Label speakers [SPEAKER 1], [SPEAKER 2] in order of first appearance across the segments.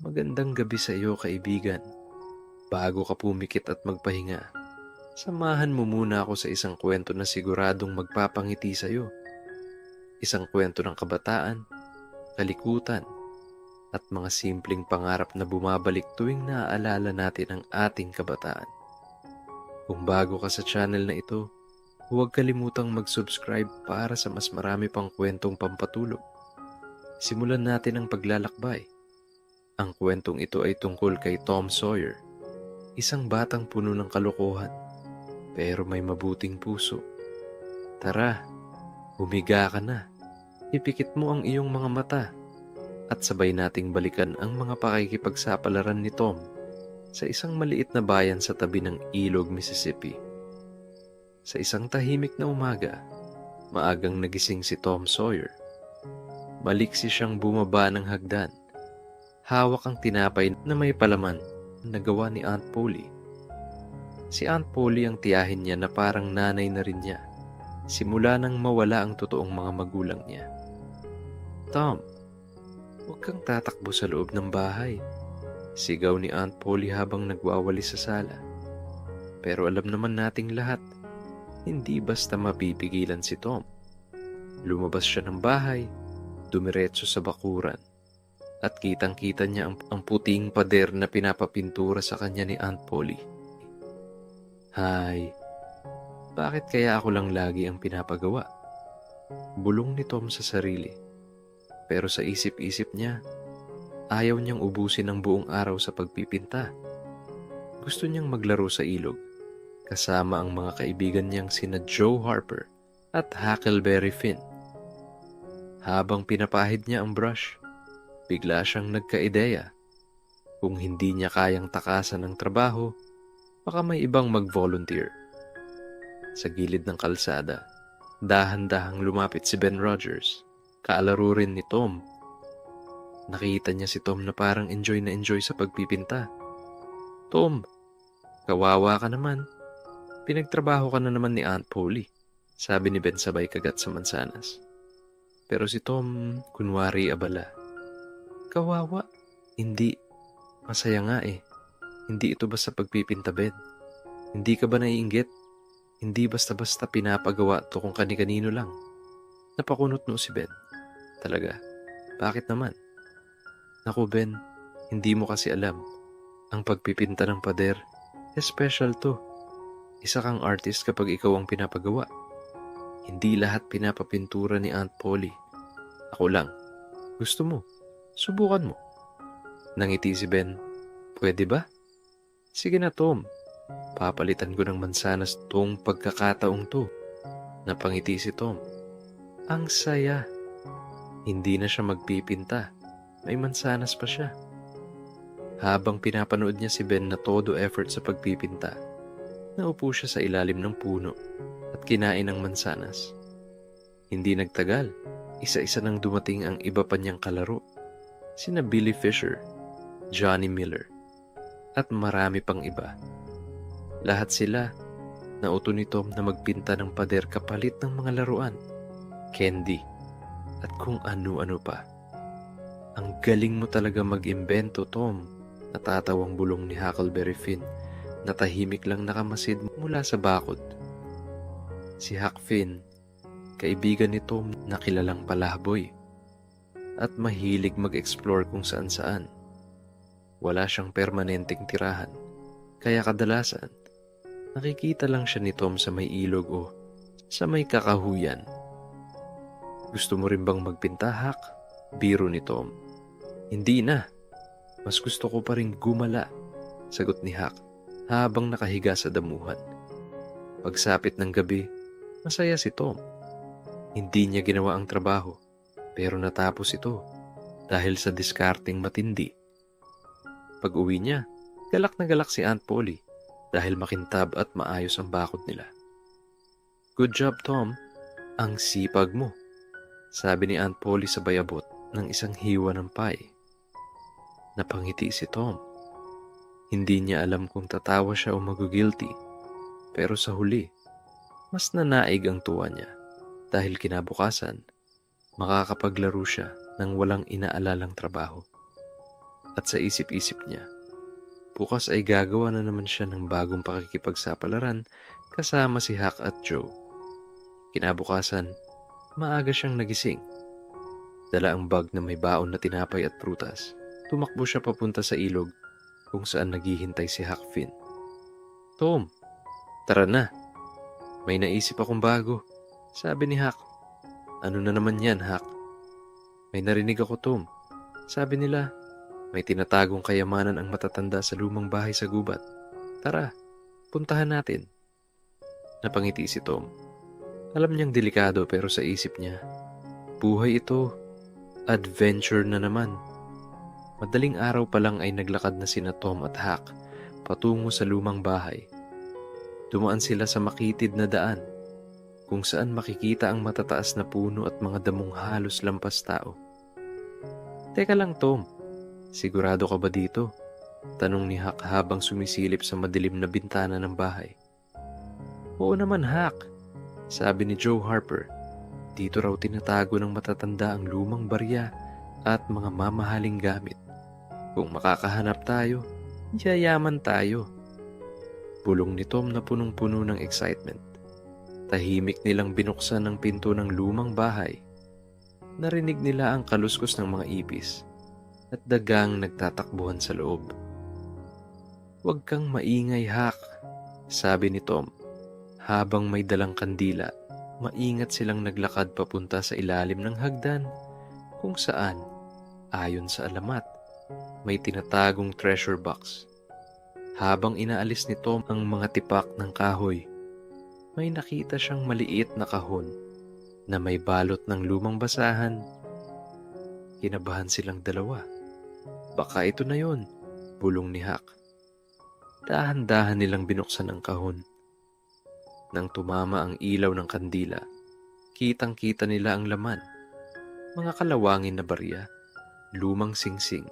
[SPEAKER 1] Magandang gabi sa iyo, kaibigan. Bago ka pumikit at magpahinga, samahan mo muna ako sa isang kwento na siguradong magpapangiti sa iyo. Isang kwento ng kabataan, kalikutan, at mga simpleng pangarap na bumabalik tuwing naaalala natin ang ating kabataan. Kung bago ka sa channel na ito, huwag kalimutang mag-subscribe para sa mas marami pang kwentong pampatulog. Simulan natin ang paglalakbay. Ang kwentong ito ay tungkol kay Tom Sawyer, isang batang puno ng kalokohan, pero may mabuting puso. Tara, humiga ka na. Ipikit mo ang iyong mga mata at sabay nating balikan ang mga pakikipagsapalaran ni Tom sa isang maliit na bayan sa tabi ng ilog Mississippi. Sa isang tahimik na umaga, maagang nagising si Tom Sawyer. Maliksi siyang bumaba ng hagdan. Hawak ang tinapay na may palaman na gawa ni Aunt Polly. Si Aunt Polly ang tiyahin niya na parang nanay na rin niya, simula nang mawala ang totoong mga magulang niya. Tom, huwag kang tatakbo sa loob ng bahay, sigaw ni Aunt Polly habang nagwawalis sa sala. Pero alam naman nating lahat, hindi basta mapipigilan si Tom. Lumabas siya ng bahay, dumiretso sa bakuran, at kitang-kita niya ang puting pader na pinapapintura sa kanya ni Aunt Polly. Hay, bakit kaya ako lang lagi ang pinapagawa? Bulong ni Tom sa sarili. Pero sa isip-isip niya, ayaw niyang ubusin ang buong araw sa pagpipinta. Gusto niyang maglaro sa ilog, kasama ang mga kaibigan niyang sina Joe Harper at Huckleberry Finn. Habang pinapahid niya ang brush, bigla siyang nagka-ideya. Kung hindi niya kayang takasan ng trabaho, baka may ibang mag-volunteer. Sa gilid ng kalsada, dahan-dahang lumapit si Ben Rogers, kaalaro rin ni Tom. Nakita niya si Tom na parang enjoy na enjoy sa pagpipinta. Tom, kawawa ka naman. Pinagtrabaho ka na naman ni Aunt Polly, sabi ni Ben sabay kagat sa mansanas. Pero si Tom, kunwari abala. Kawawa? Hindi. Masaya nga eh. Hindi ito basta pagpipinta, Ben. Hindi ka ba naiinggit? Hindi basta-basta pinapagawa to kung kani-kanino lang. Napakunot no si Ben. Talaga. Bakit naman? Naku Ben, hindi mo kasi alam. Ang pagpipinta ng pader, special to. Isa kang artist kapag ikaw ang pinapagawa. Hindi lahat pinapapintura ni Aunt Polly. Ako lang. Gusto mo? Subukan mo. Nangiti si Ben. Pwede ba? Sige na Tom. Papalitan ko ng mansanas tong pagkakataong to. Napangiti si Tom. Ang saya. Hindi na siya magpipinta. May mansanas pa siya. Habang pinapanood niya si Ben na todo effort sa pagpipinta, naupo siya sa ilalim ng puno at kinain ng mansanas. Hindi nagtagal, isa-isa nang dumating ang iba pa niyang kalaro. Sina Billy Fisher, Johnny Miller, at marami pang iba. Lahat sila, nauto ni Tom na magpinta ng pader kapalit ng mga laruan, candy, at kung ano-ano pa. Ang galing mo talaga mag-imbento, Tom, natatawang bulong ni Huckleberry Finn na tahimik lang nakamasid mula sa bakod. Si Huck Finn, kaibigan ni Tom na kilalang palaboy at mahilig mag-explore kung saan-saan. Wala siyang permanenteng tirahan, kaya kadalasan nakikita lang siya ni Tom sa may ilog o sa may kakahuyan. Gusto mo rin bang magpinta, Huck? Biro ni Tom. Hindi na. Mas gusto ko pa rin gumala, sagot ni Huck habang nakahiga sa damuhan. Pagsapit ng gabi, masaya si Tom. Hindi niya ginawa ang trabaho, pero natapos ito dahil sa diskarteng matindi. Pag-uwi niya, galak na galak si Aunt Polly dahil makintab at maayos ang bakod nila. Good job, Tom. Ang sipag mo, sabi ni Aunt Polly sabay abot ng isang hiwa ng pie. Napangiti si Tom. Hindi niya alam kung tatawa siya o magugilty, pero sa huli, mas nanaig ang tuwa niya dahil kinabukasan, makakapaglaro siya ng walang inaalalang trabaho. At sa isip-isip niya, bukas ay gagawa na naman siya ng bagong pakikipagsapalaran kasama si Huck at Joe. Kinabukasan, maaga siyang nagising. Dala ang bag na may baon na tinapay at prutas. Tumakbo siya papunta sa ilog kung saan naghihintay si Huck Finn. "Tom, tara na. May naisip akong bago," sabi ni Huck. "Ano na naman yan, Huck?" "May narinig ako, Tom. Sabi nila, may tinatagong kayamanan ang matatanda sa lumang bahay sa gubat. Tara, puntahan natin." Napangiti si Tom. Alam niyang delikado pero sa isip niya, buhay ito, adventure na naman. Madaling araw pa lang ay naglakad na sina Tom at Huck patungo sa lumang bahay. Dumaan sila sa makitid na daan kung saan makikita ang matataas na puno at mga damong halos lampas tao. "Teka lang, Tom. Sigurado ka ba dito?" tanong ni Huck habang sumisilip sa madilim na bintana ng bahay. "Oo naman, Huck," sabi ni Joe Harper. "Dito raw tinatago ng matatanda ang lumang barya at mga mamahaling gamit. Kung makakahanap tayo, yayaman tayo." Bulong ni Tom na punong-puno ng excitement. Tahimik nilang binuksan ang pinto ng lumang bahay. Narinig nila ang kaluskos ng mga ipis at dagang nagtatakbuhan sa loob. "Huwag kang maingay, Huck," sabi ni Tom. Habang may dalang kandila, maingat silang naglakad papunta sa ilalim ng hagdan kung saan, ayon sa alamat, may tinatagong treasure box. Habang inaalis ni Tom ang mga tipak ng kahoy, may nakita siyang maliit na kahon na may balot ng lumang basahan. Kinabahan silang dalawa. "Baka ito na yon," bulong ni Huck. Dahan-dahan nilang binuksan ang kahon. Nang tumama ang ilaw ng kandila, kitang-kita nila ang laman. Mga kalawangin na barya, lumang singsing,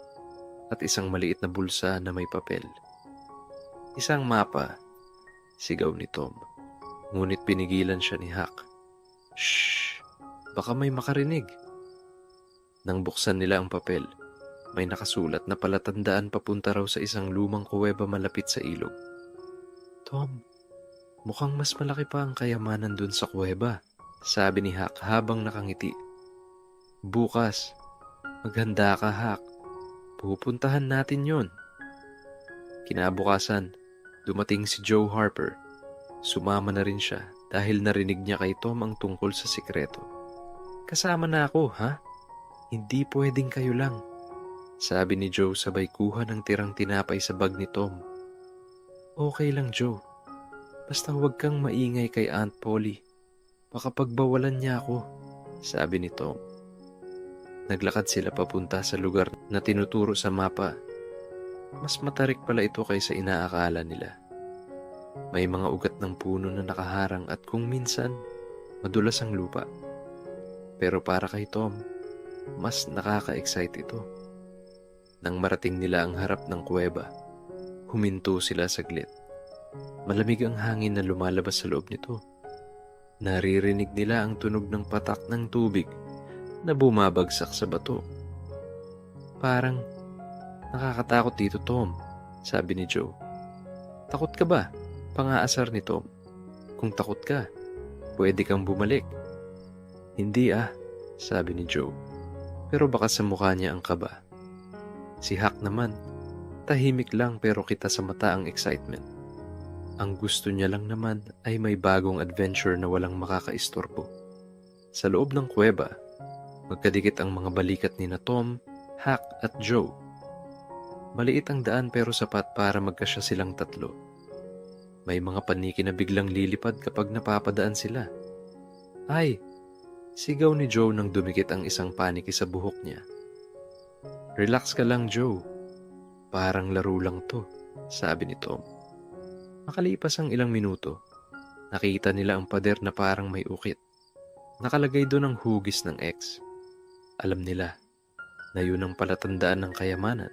[SPEAKER 1] at isang maliit na bulsa na may papel. "Isang mapa," sigaw ni Tom. Ngunit pinigilan siya ni Huck. "Shh! Baka may makarinig." Nang buksan nila ang papel, may nakasulat na palatandaan papunta raw sa isang lumang kuweba malapit sa ilog. "Tom, mukhang mas malaki pa ang kayamanan dun sa kuweba," sabi ni Huck habang nakangiti. "Bukas, maghanda ka, Huck. Pupuntahan natin yon." Kinabukasan, dumating si Joe Harper. Sumama na rin siya dahil narinig niya kay Tom ang tungkol sa sikreto. "Kasama na ako, ha? Hindi pwedeng kayo lang," sabi ni Joe sabay kuha ng tirang tinapay sa bag ni Tom. "Okay lang, Joe. Basta huwag kang maingay kay Aunt Polly. Baka pagbawalan niya ako," sabi ni Tom. Naglakad sila papunta sa lugar na tinuturo sa mapa. Mas matarik pala ito kaysa inaakala nila. May mga ugat ng puno na nakaharang at kung minsan, madulas ang lupa. Pero para kay Tom, mas nakaka-excite ito. Nang marating nila ang harap ng kuweba, huminto sila saglit. Malamig ang hangin na lumalabas sa loob nito. Naririnig nila ang tunog ng patak ng tubig na bumabagsak sa bato. "Parang nakakatakot dito, Tom," sabi ni Joe. "Takot ka ba?" Pangaasar ni Tom. "Kung takot ka, pwede kang bumalik." "Hindi sabi ni Joe. Pero baka sa mukha niya ang kaba. Si Huck naman, tahimik lang pero kita sa mata ang excitement. Ang gusto niya lang naman ay may bagong adventure na walang makakaistorbo. Sa loob ng kuweba, magkadikit ang mga balikat ni na Tom, Huck at Joe. Maliit ang daan pero sapat para magkasya silang tatlo. May mga paniki na biglang lilipad kapag napapadaan sila. "Ay!" sigaw ni Joe nang dumikit ang isang paniki sa buhok niya. "Relax ka lang, Joe. Parang laro lang to," sabi ni Tom. Makalipas ang ilang minuto, nakita nila ang pader na parang may ukit. Nakalagay doon ang hugis ng X. Alam nila na yun ang palatandaan ng kayamanan.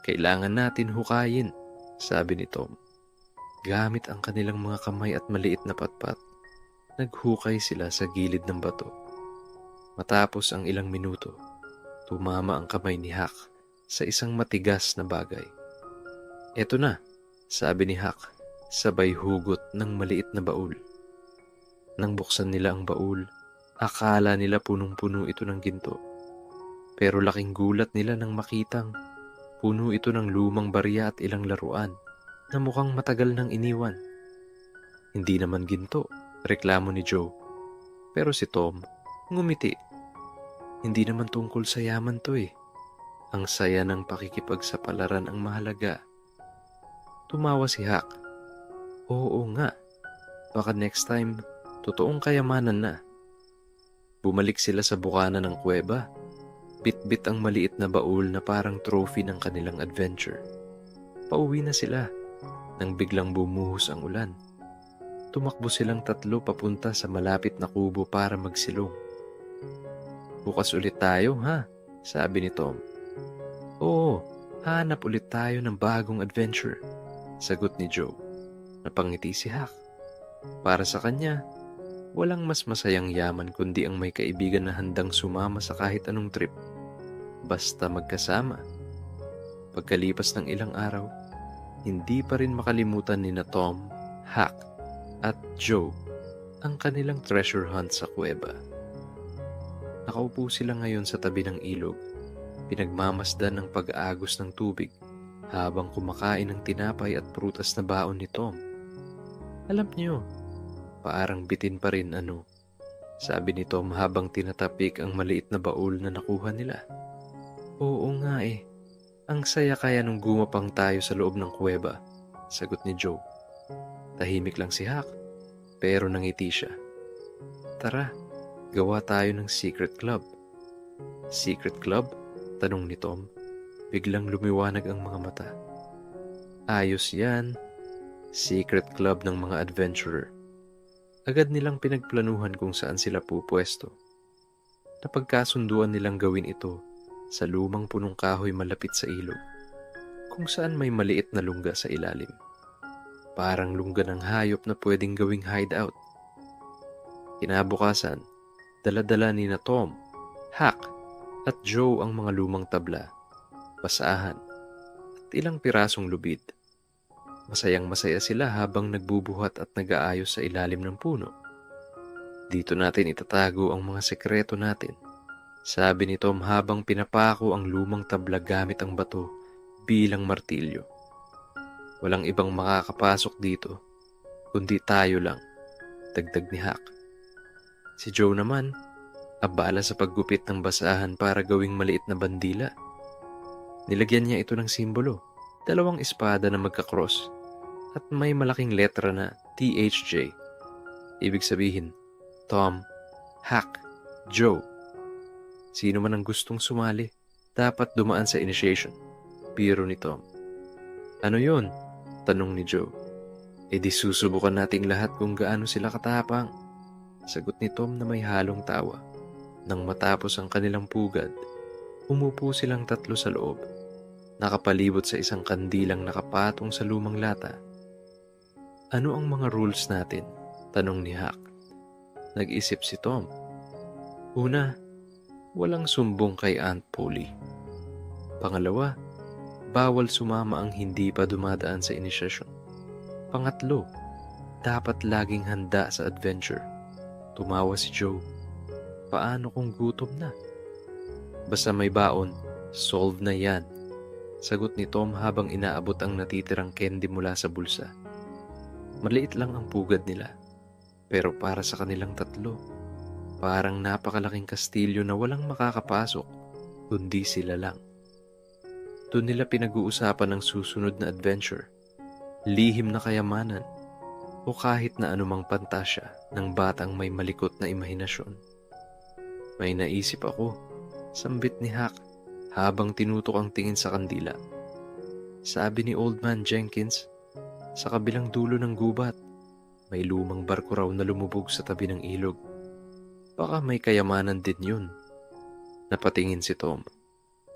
[SPEAKER 1] "Kailangan natin hukayin," sabi ni Tom. Gamit ang kanilang mga kamay at maliit na patpat, naghukay sila sa gilid ng bato. Matapos ang ilang minuto, tumama ang kamay ni Huck sa isang matigas na bagay. "Eto na," sabi ni Huck, sabay hugot ng maliit na baul. Nang buksan nila ang baul, akala nila punong-puno ito ng ginto. Pero laking gulat nila nang makitang puno ito ng lumang barya at ilang laruan na mukhang matagal nang iniwan. "Hindi naman ginto," reklamo ni Joe. Pero si Tom, ngumiti. "Hindi naman tungkol sa yaman to eh. Ang saya ng pakikipagsapalaran ang mahalaga." Tumawa si Huck. "Oo nga, baka next time, totoong kayamanan na." Bumalik sila sa bukana ng kuweba. Bit-bit ang maliit na baul na parang trophy ng kanilang adventure. Pauwi na sila nang biglang bumuhos ang ulan. Tumakbo silang tatlo papunta sa malapit na kubo para magsilong. "Bukas ulit tayo, ha?" sabi ni Tom. "Oo, hanap ulit tayo ng bagong adventure," sagot ni Joe. Napangiti si Huck. Para sa kanya, walang mas masayang yaman kundi ang may kaibigan na handang sumama sa kahit anong trip. Basta magkasama. Pagkalipas ng ilang araw, hindi pa rin makalimutan ni na Tom, Huck, at Joe ang kanilang treasure hunt sa kuweba. Nakaupo sila ngayon sa tabi ng ilog, pinagmamasdan ng pag-aagos ng tubig habang kumakain ng tinapay at prutas na baon ni Tom. "Alam niyo, parang bitin pa rin sabi ni Tom habang tinatapik ang maliit na baul na nakuha nila. "Oo nga eh, ang saya kaya nung gumapang tayo sa loob ng kuweba," sagot ni Joe. Tahimik lang si Huck, pero nangiti siya. "Tara, gawa tayo ng secret club." "Secret club?" tanong ni Tom. Biglang lumiwanag ang mga mata. "Ayos yan. Secret club ng mga adventurer." Agad nilang pinagplanuhan kung saan sila pupwesto. Napagkasunduan nilang gawin ito sa lumang punong kahoy malapit sa ilog, kung saan may maliit na lungga sa ilalim. Parang lungga ng hayop na pwedeng gawing hideout. Kinabukasan, dala-dala ni na Tom, Huck, at Joe ang mga lumang tabla, basahan, at ilang pirasong lubid. Masayang-masaya sila habang nagbubuhat at nag-aayos sa ilalim ng puno. "Dito natin itatago ang mga sekreto natin," sabi ni Tom habang pinapako ang lumang tabla gamit ang bato bilang martilyo. "Walang ibang makakapasok dito, kundi tayo lang," dagdag ni Huck. Si Joe naman, abala sa paggupit ng basahan para gawing maliit na bandila. Nilagyan niya ito ng simbolo, 2 espada na magkakross, at may malaking letra na THJ. Ibig sabihin, Tom, Huck, Joe. Sino man ang gustong sumali, dapat dumaan sa initiation. Biro ni Tom. "Ano yun?" tanong ni Joe. "E di susubukan nating lahat kung gaano sila katapang," sagot ni Tom na may halong tawa. Nang matapos ang kanilang pugad, umupo silang tatlo sa loob, nakapalibot sa isang kandilang nakapatong sa lumang lata. "Ano ang mga rules natin?" tanong ni Huck. Nag-isip si Tom. Una, walang sumbong kay Aunt Polly. Pangalawa, bawal sumama ang hindi pa dumadaan sa inisyasyon. Pangatlo, dapat laging handa sa adventure. Tumawa si Joe. "Paano kung gutom na?" "Basta may baon, solve na yan," sagot ni Tom habang inaabot ang natitirang candy mula sa bulsa. Maliit lang ang pugad nila, pero para sa kanilang tatlo, parang napakalaking kastilyo na walang makakapasok, kundi sila lang. Doon nila pinag-uusapan ang susunod na adventure, lihim na kayamanan, o kahit na anumang pantasya ng batang may malikot na imahinasyon. "May naisip ako," sambit ni Huck habang tinutok ang tingin sa kandila. "Sabi ni Old Man Jenkins, sa kabilang dulo ng gubat, may lumang barko raw na lumubog sa tabi ng ilog. Baka may kayamanan din yun." Napatingin si Tom.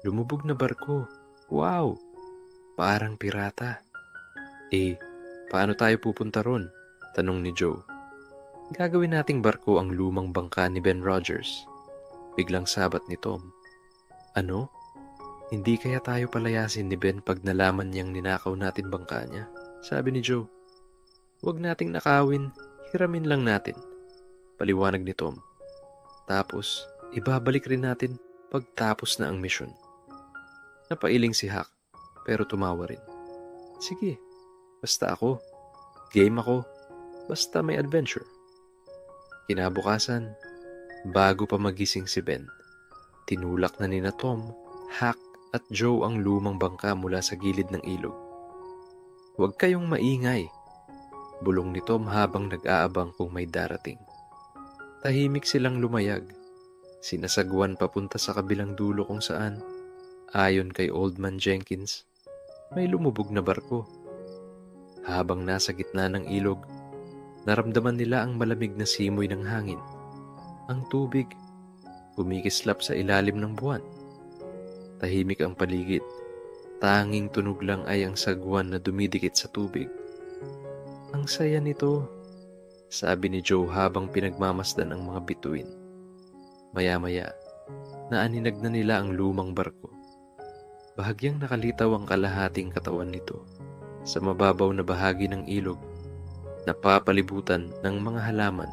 [SPEAKER 1] "Lumubog na barko? Wow! Parang pirata." "Eh, paano tayo pupunta ron?" tanong ni Joe. "Gagawin nating barko ang lumang bangka ni Ben Rogers." Biglang sabat ni Tom. "Ano? Hindi kaya tayo palayasin ni Ben pag nalaman niyang ninakaw natin bangka niya? Sabi ni Joe. Huwag nating nakawin, hiramin lang natin. Paliwanag ni Tom. Tapos, ibabalik rin natin pagtapos na ang misyon. Napailing si Huck, pero tumawa rin. Sige, basta ako. Game ako. Basta may adventure. Kinabukasan, bago pa magising si Ben, tinulak na nina Tom, Huck at Joe ang lumang bangka mula sa gilid ng ilog. Huwag kayong maingay, bulong ni Tom habang nag-aabang kung may darating. Tahimik silang lumayag, sinasagwan papunta sa kabilang dulo kung saan, ayon kay Old Man Jenkins, may lumubog na barko. Habang nasa gitna ng ilog, naramdaman nila ang malamig na simoy ng hangin. Ang tubig, kumikislap sa ilalim ng buwan. Tahimik ang paligid. Tanging tunog lang ay ang sagwan na dumidikit sa tubig. Ang saya nito, sabi ni Joe habang pinagmamasdan ang mga bituin. Maya-maya, naaninag na nila ang lumang barko. Bahagyang nakalitaw ang kalahating katawan nito sa mababaw na bahagi ng ilog, napapalibutan ng mga halaman.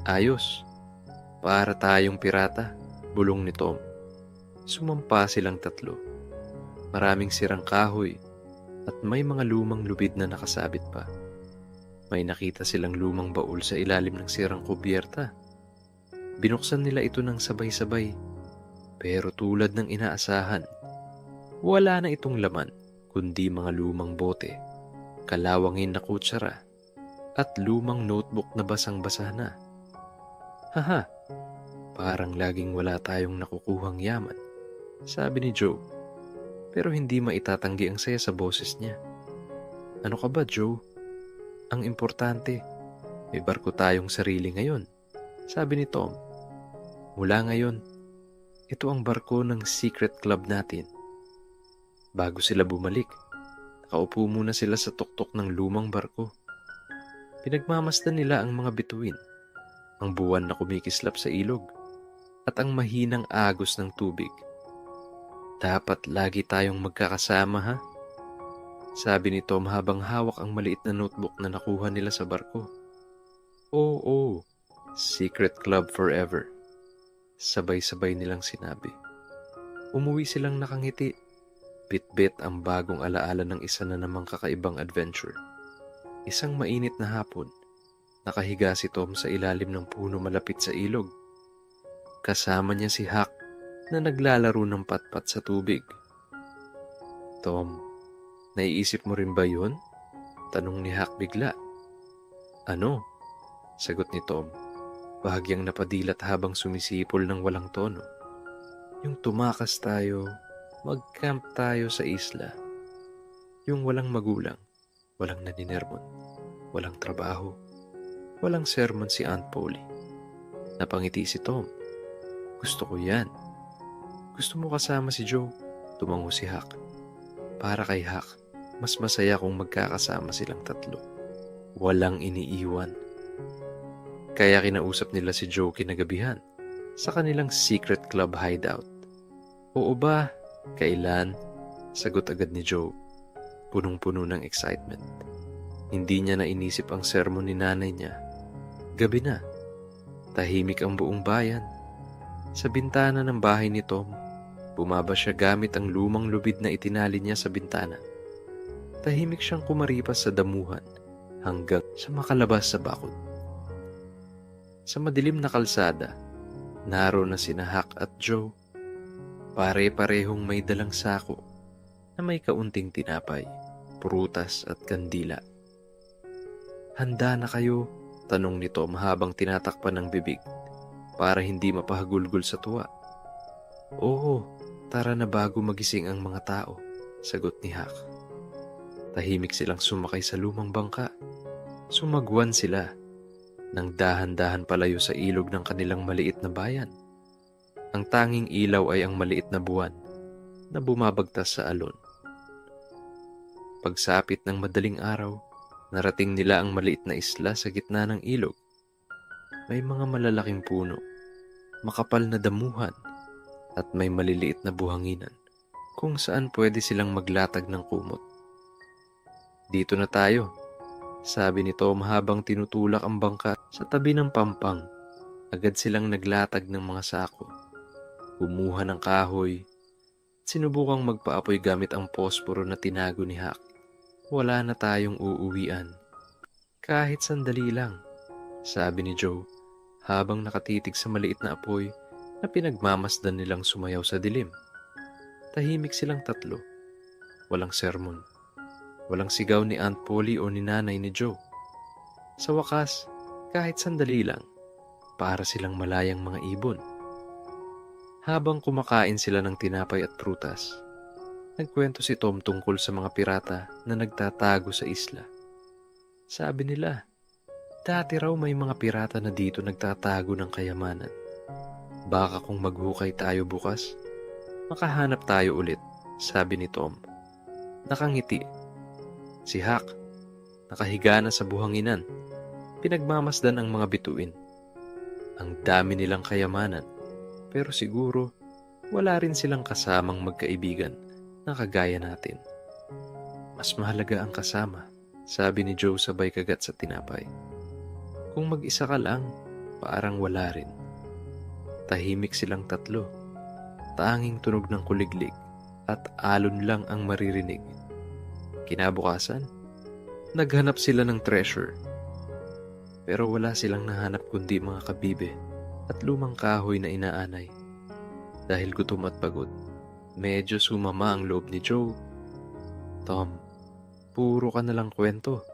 [SPEAKER 1] Ayos, para tayong pirata, bulong ni Tom. Sumampa silang tatlo. Maraming sirang kahoy at may mga lumang lubid na nakasabit pa. May nakita silang lumang baul sa ilalim ng sirang kubyerta. Binuksan nila ito ng sabay-sabay, pero tulad ng inaasahan, wala na itong laman kundi mga lumang bote, kalawangin na kutsara, at lumang notebook na basang-basa na. Haha, parang laging wala tayong nakukuhang yaman, sabi ni Joe, pero hindi maitatanggi ang saya sa boses niya. Ano ka ba, Joe? Ang importante, may barko tayong sarili ngayon, sabi ni Tom. Mula ngayon, ito ang barko ng secret club natin. Bago sila bumalik, nakaupo muna sila sa tuktok ng lumang barko. Pinagmamasdan nila ang mga bituin, ang buwan na kumikislap sa ilog, at ang mahinang agos ng tubig. Dapat lagi tayong magkakasama, ha? Sabi ni Tom habang hawak ang maliit na notebook na nakuha nila sa barko. Oo, secret club forever. Sabay-sabay nilang sinabi. Umuwi silang nakangiti. Bit-bit ang bagong alaala ng isa na namang kakaibang adventure. Isang mainit na hapon, nakahiga si Tom sa ilalim ng puno malapit sa ilog. Kasama niya si Huck na naglalaro ng patpat sa tubig. Tom, naiisip mo rin ba yun? Tanong ni Huck bigla. Ano? Sagot ni Tom, bahagyang napadilat habang sumisipol ng walang tono. Yung tumakas tayo, mag-camp tayo sa isla. Yung walang magulang, walang naninermon, walang trabaho, walang sermon si Aunt Polly. Napangiti si Tom. Gusto ko yan. Gusto mo kasama si Joe? Tumango si Huck. Para kay Huck, mas masaya kung magkakasama silang tatlo. Walang iniiwan. Kaya kinausap nila si Joe kinagabihan sa kanilang secret club hideout. Oo ba? Kailan? Sagot agad ni Joe, punong-puno ng excitement. Hindi niya na inisip ang sermon ni nanay niya. Gabi na. Tahimik ang buong bayan. Sa bintana ng bahay ni Tom, bumaba siya gamit ang lumang lubid na itinali niya sa bintana. Tahimik siyang kumaripas sa damuhan hanggang sa makalabas sa bakod. Sa madilim na kalsada, naroon na sina Huck at Joe. Pare-parehong may dalang sako na may kaunting tinapay, prutas at kandila. Handa na kayo? Tanong ni Tom habang tinatakpan ng bibig para hindi mapahagulgol sa tuwa. Oo, tara na bago magising ang mga tao, sagot ni Huck. Tahimik silang sumakay sa lumang bangka. Sumagwan sila nang dahan-dahan palayo sa ilog ng kanilang maliit na bayan. Ang tanging ilaw ay ang maliit na buwan na bumabagtas sa alon. Pagsapit ng madaling araw, narating nila ang maliit na isla sa gitna ng ilog. May mga malalaking puno, makapal na damuhan, at may maliliit na buhanginan. kung saan pwede silang maglatag ng kumot. "Dito na tayo," sabi ni Tom habang tinutulak ang bangka sa tabi ng pampang. Agad silang naglatag ng mga sako, kumuha ng kahoy, at sinubukang magpaapoy gamit ang posporo na tinago ni Huck. "Wala na tayong uuwian. Kahit sandali lang," sabi ni Joe habang nakatitig sa maliit na apoy na pinagmamasdan nilang sumayaw sa dilim. Tahimik silang tatlo. Walang sermon. Walang sigaw ni Aunt Polly o ni nanay ni Joe. Sa wakas, kahit sandali lang, para silang malayang mga ibon. Habang kumakain sila ng tinapay at prutas, nagkwento si Tom tungkol sa mga pirata na nagtatago sa isla. Sabi nila, dati raw may mga pirata na dito nagtatago ng kayamanan. Baka kung maghukay tayo bukas, makahanap tayo ulit, sabi ni Tom. Nakangiti. Si Huck, nakahiga na sa buhanginan, pinagmamasdan ang mga bituin. Ang dami nilang kayamanan, pero siguro wala rin silang kasamang magkaibigan na kagaya natin. Mas mahalaga ang kasama, sabi ni Joe sabay kagat sa tinapay. Kung mag-isa ka lang, parang wala rin. Tahimik silang tatlo. Tanging tunog ng kuliglig at alon lang ang maririnig. Kinabukasan, naghanap sila ng treasure. Pero wala silang nahanap kundi mga kabibe at lumang kahoy na inaanay. Dahil gutom at pagod, medyo sumama ang loob ni Joe. "Tom, puro ka nalang kwento.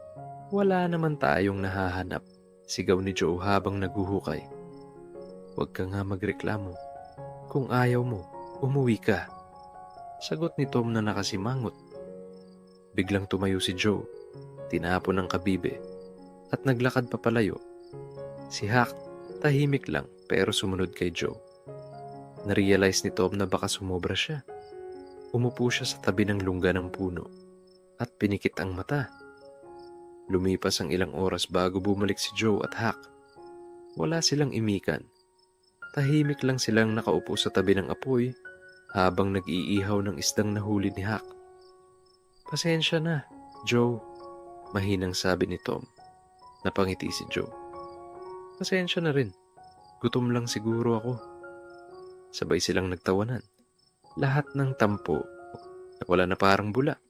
[SPEAKER 1] Wala naman tayong nahahanap," sigaw ni Joe habang naghuhukay. "Huwag ka nga magreklamo. Kung ayaw mo, umuwi ka," sagot ni Tom na nakasimangot. Biglang tumayo si Joe, tinapon ang kabibe, at naglakad papalayo. Si Huck, tahimik lang pero sumunod kay Joe. Narealize ni Tom na baka sumobra siya. Umupo siya sa tabi ng lungga ng puno at pinikit ang mata. Lumipas ang ilang oras bago bumalik si Joe at Huck. Wala silang imikan. Tahimik lang silang nakaupo sa tabi ng apoy habang nag-iihaw ng isdang nahuli ni Huck. "Pasensya na, Joe," mahinang sabi ni Tom. Napangiti si Joe. "Pasensya na rin. Gutom lang siguro ako." Sabay silang nagtawanan. Lahat ng tampo na wala na parang bula.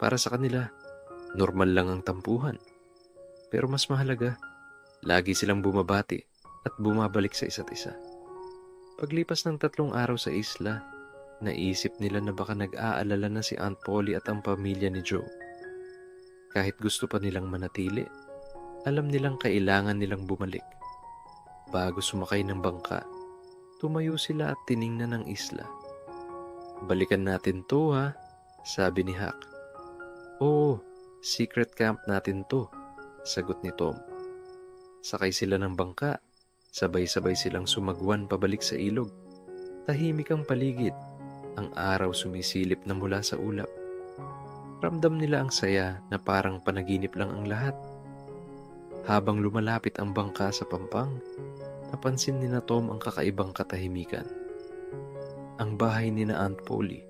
[SPEAKER 1] Para sa kanila, normal lang ang tampuhan. Pero mas mahalaga, lagi silang bumabati at bumabalik sa isa't isa. Paglipas ng 3 araw sa isla, naisip nila na baka nag-aalala na si Aunt Polly at ang pamilya ni Joe. Kahit gusto pa nilang manatili, alam nilang kailangan nilang bumalik. Bago sumakay ng bangka, tumayo sila at tiningnan ang isla. "Balikan natin to ha," sabi ni Huck. "Oo, secret camp natin to," sagot ni Tom. Sakay sila ng bangka, sabay-sabay silang sumagwan pabalik sa ilog. Tahimik ang paligid. Ang araw sumisilip na mula sa ulap. Ramdam nila ang saya na parang panaginip lang ang lahat. Habang lumalapit ang bangka sa pampang, napansin ni na Tom ang kakaibang katahimikan. Ang bahay ni na Aunt Polly.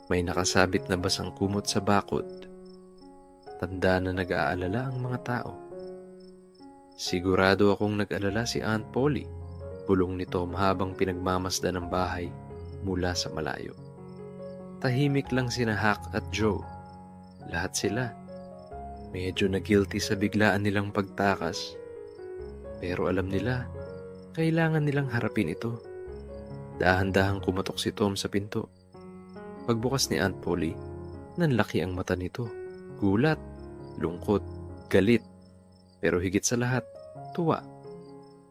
[SPEAKER 1] May nakasabit na basang kumot sa bakod. Tanda na nag-aalala ang mga tao. "Sigurado akong nag-alala si Aunt Polly," bulong ni Tom habang pinagmamasdan ang bahay mula sa malayo. Tahimik lang sina Huck at Joe. Lahat sila. Medyo na-guilty sa biglaan nilang pagtakas. Pero alam nila, kailangan nilang harapin ito. Dahan-dahang kumatok si Tom sa pinto. Pagbukas ni Aunt Polly, nanlaki ang mata nito. Gulat, lungkot, galit. Pero higit sa lahat, tuwa.